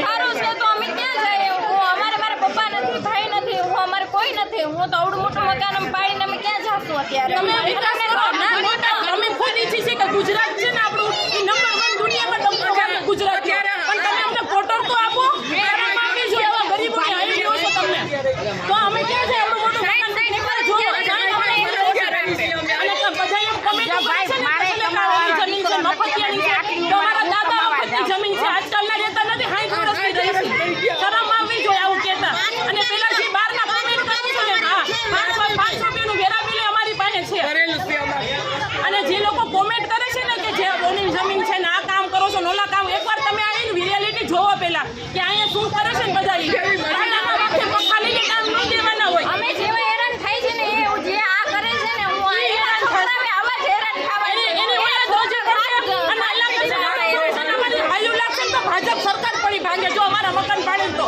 સારું છે તો અમે ક્યાં જઈએ? મારા પપ્પા નથી, ભાઈ નથી, અમારે કોઈ નથી. હું તો આવડું મોટું મકાન અમે પાડીને અમે ક્યાં જાશું અત્યારે? અમે ખુદ ઈચ્છીએ છીએ કે ગુજરાત છે ને આપણું નંબર 1 દુનિયામાં ગુજરાત છે. પણ તમે અમને ફોટો તો આપો. ગરીબોને આવી ગયો છો તમને તો અમે ક્યાં છે આપણું મોટું મકાન અને બધા એમ કમેન્ટ કરે છે ને મફતિયાની છે. તમારા દાદા વખતની જમીન છે, આજકાલના રહેતા નથી. 60 વર્ષથી રહી છે. શરમ આવવી જોઈએ આવું કહેતા. અને પેલા જે બહારના કમેન્ટ કરે છે ને, હા 500 રૂપિયાનું વેરા બિલ અમારી પાસે છે. અને જે લોકો કોમેન્ટ કરે છે ને કે જે ઓની જમીન છે ને આ કામ કરો છો નોલા કામ, એકવાર તમે આવીને રિયાલિટી જોવો પેલા કે અહીંયા શું કરે છે ને બધા ખાલી કામ ન દેવાના હોય. અમે જેવા હેરાન થાય છે ને એ જે આ કરે છે ને હું આ હેરાન થરાવે આવા જ હેરાન ખાવા ભાજપ સરકાર પડી ભાંગે જો અમારા મકાન પાડે તો